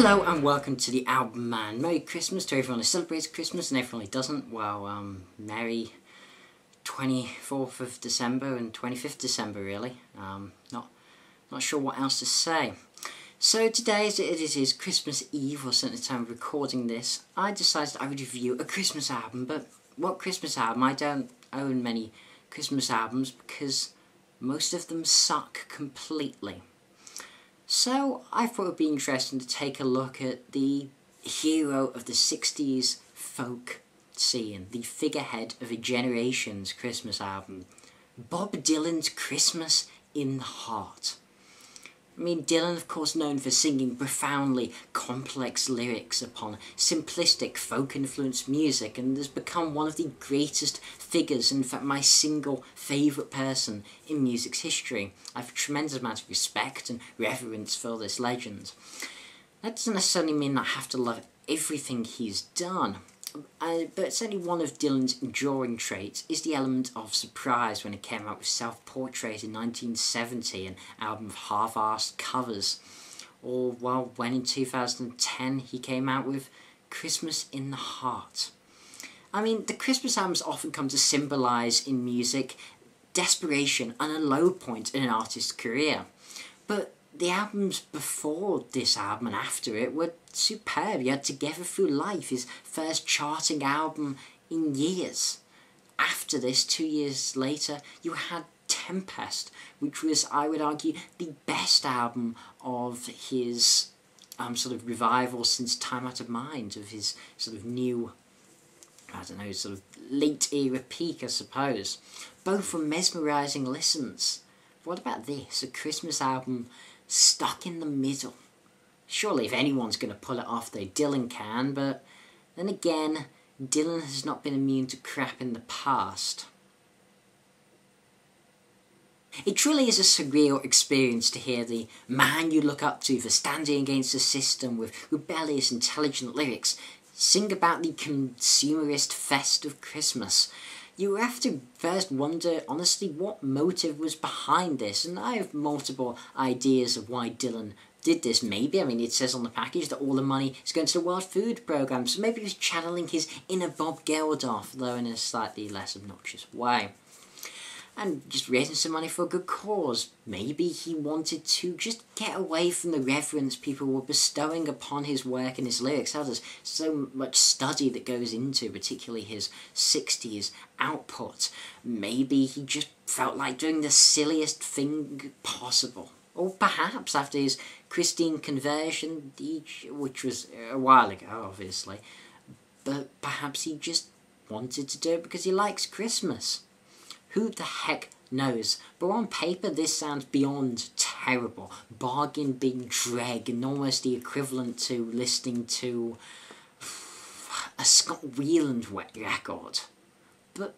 Hello and welcome to the Album Man. Merry Christmas to everyone who celebrates Christmas and everyone who doesn't. Well, Merry 24th of December and 25th December, really. Not sure what else to say. So today, as it is Christmas Eve, or certainly the time of recording this, I decided I would review a Christmas album. But what Christmas album? I don't own many Christmas albums because most of them suck completely. So I thought it would be interesting to take a look at the hero of the 60s folk scene, the figurehead of a generation's Christmas album, Bob Dylan's Christmas in the Heart. I mean, Dylan, of course, known for singing profoundly complex lyrics upon simplistic folk-influenced music, and has become one of the greatest figures, in fact, my single favourite person in music's history. I have a tremendous amount of respect and reverence for this legend. That doesn't necessarily mean I have to love everything he's done. But certainly one of Dylan's enduring traits is the element of surprise when he came out with Self-Portrait in 1970, an album of half-arsed covers. Or, well, when in 2010 he came out with Christmas in the Heart. I mean, the Christmas albums often come to symbolise in music desperation and a low point in an artist's career. But the albums before this album and after it were superb. You had Together Through Life, his first charting album in years. After this, 2 years later, you had Tempest, which was, I would argue, the best album of his sort of revival since Time Out of Mind, of his sort of new, I don't know, sort of late era peak, I suppose. Both were mesmerising listens. What about this? A Christmas album stuck in the middle. Surely if anyone's going to pull it off, though, Dylan can, but then again, Dylan has not been immune to crap in the past. It truly is a surreal experience to hear the man you look up to for standing against the system with rebellious, intelligent lyrics sing about the consumerist festive Christmas. You have to first wonder, honestly, what motive was behind this, and I have multiple ideas of why Dylan did this. Maybe, I mean, it says on the package that all the money is going to the World Food Programme, so maybe he was channeling his inner Bob Geldof, though in a slightly less obnoxious way. And just raising some money for a good cause. Maybe he wanted to just get away from the reverence people were bestowing upon his work and his lyrics. There's so much study that goes into particularly his 60s output. Maybe he just felt like doing the silliest thing possible. Or perhaps after his Christian conversion, which was a while ago, obviously, but perhaps he just wanted to do it because he likes Christmas. Who the heck knows? But on paper, this sounds beyond terrible. Bargain bin dreg, and almost the equivalent to listening to a Scott Weiland record. But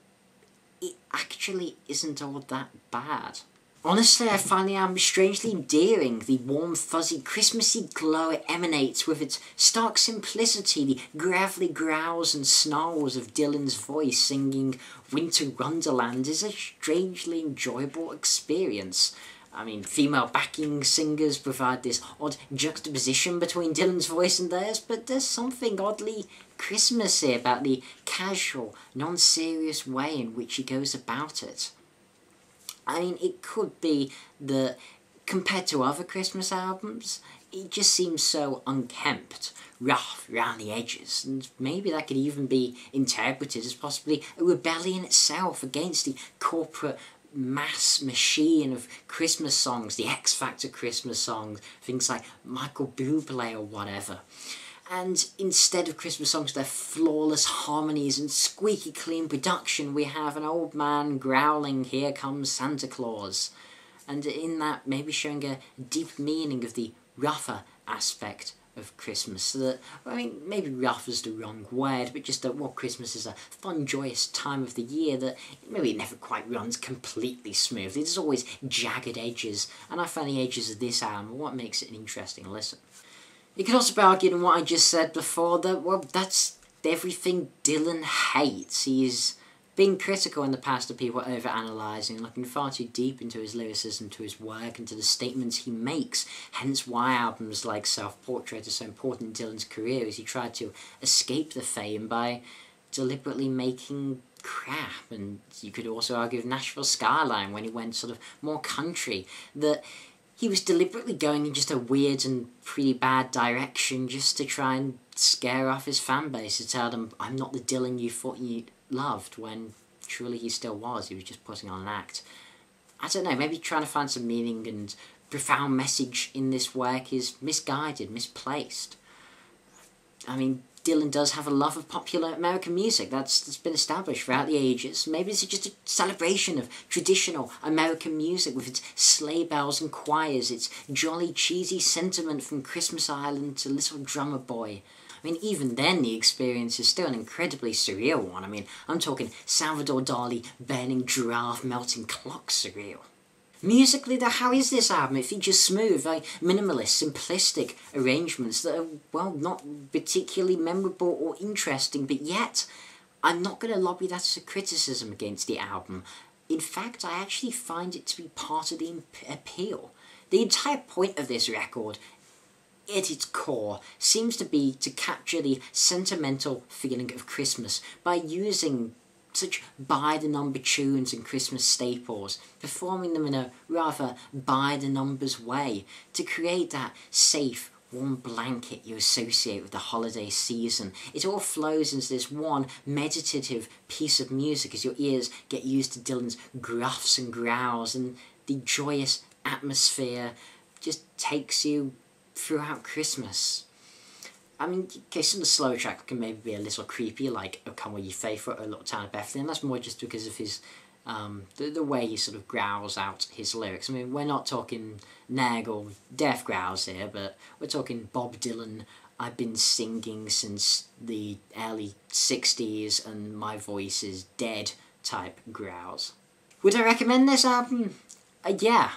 it actually isn't all that bad. Honestly, I find the album strangely endearing. The warm, fuzzy, Christmassy glow it emanates with its stark simplicity, the gravelly growls and snarls of Dylan's voice singing Winter Wonderland is a strangely enjoyable experience. I mean, female backing singers provide this odd juxtaposition between Dylan's voice and theirs, but there's something oddly Christmassy about the casual, non-serious way in which he goes about it. I mean, it could be that, compared to other Christmas albums, it just seems so unkempt, rough around the edges, and maybe that could even be interpreted as possibly a rebellion itself against the corporate mass machine of Christmas songs, the X Factor Christmas songs, things like Michael Bublé or whatever. And instead of Christmas songs, their flawless harmonies and squeaky clean production, we have an old man growling, "Here comes Santa Claus." And in that, maybe showing a deep meaning of the rougher aspect of Christmas. So that, I mean, maybe rough is the wrong word, but just that, well, Christmas is a fun, joyous time of the year that maybe it never quite runs completely smoothly. There's always jagged edges, and I find the edges of this album what makes it an interesting listen. You could also be arguing what I just said before, that, well, that's everything Dylan hates. He's being critical in the past of people over-analysing, looking far too deep into his lyricism, to his work, and to the statements he makes. Hence why albums like Self-Portrait are so important in Dylan's career, as he tried to escape the fame by deliberately making crap. And you could also argue with Nashville Skyline, when he went sort of more country, that he was deliberately going in just a weird and pretty bad direction just to try and scare off his fan base, to tell them, I'm not the Dylan you thought you loved, when truly he still was. He was just putting on an act. I don't know, maybe trying to find some meaning and profound message in this work is misguided, misplaced. I mean, Dylan does have a love of popular American music. That's been established throughout the ages. Maybe it's just a celebration of traditional American music with its sleigh bells and choirs, its jolly cheesy sentiment from Christmas Island to Little Drummer Boy. I mean, even then, the experience is still an incredibly surreal one. I mean, I'm talking Salvador Dali, burning giraffe, melting clock surreal. Musically, though, how is this album? It features smooth, very minimalist, simplistic arrangements that are, well, not particularly memorable or interesting, but yet, I'm not going to lobby that as a criticism against the album. In fact, I actually find it to be part of the appeal. The entire point of this record, at its core, seems to be to capture the sentimental feeling of Christmas by using such by-the-number tunes and Christmas staples, performing them in a rather by-the-numbers way, to create that safe, warm blanket you associate with the holiday season. It all flows into this one meditative piece of music as your ears get used to Dylan's gruffs and growls, and the joyous atmosphere just takes you throughout Christmas. I mean, okay, some of the slower tracks can maybe be a little creepy, like "O Come All Ye Faithful" or "Little Town of Bethlehem." That's more just because of his, the way he sort of growls out his lyrics. I mean, we're not talking nag or death growls here, but we're talking Bob Dylan, I've been singing since the early 60s and my voice is dead type growls. Would I recommend this album? Yeah.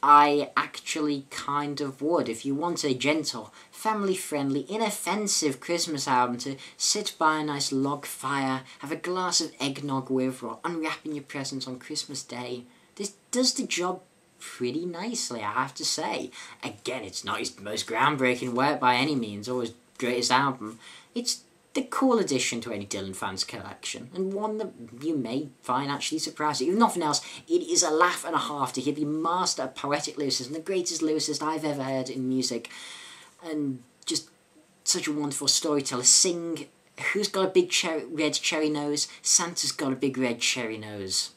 I actually kind of would. If you want a gentle, family-friendly, inoffensive Christmas album to sit by a nice log fire, have a glass of eggnog with, or unwrapping your presents on Christmas Day, this does the job pretty nicely, I have to say. Again, it's not his most groundbreaking work by any means, or his greatest album. It's the cool addition to any Dylan fans collection, and one that you may find actually surprising. If nothing else, it is a laugh and a half to hear the master of poetic lyricism, the greatest lyricist I've ever heard in music, and just such a wonderful storyteller, sing "Who's got a big red cherry nose? Santa's got a big red cherry nose."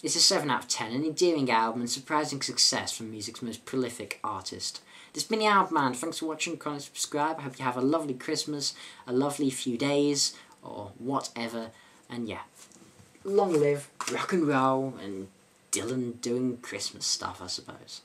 It's a 7 out of 10, an endearing album and surprising success from music's most prolific artist. This has been TheAIbumMan. Thanks for watching, comment, subscribe. I hope you have a lovely Christmas, a lovely few days, or whatever. And yeah, long live rock and roll and Dylan doing Christmas stuff, I suppose.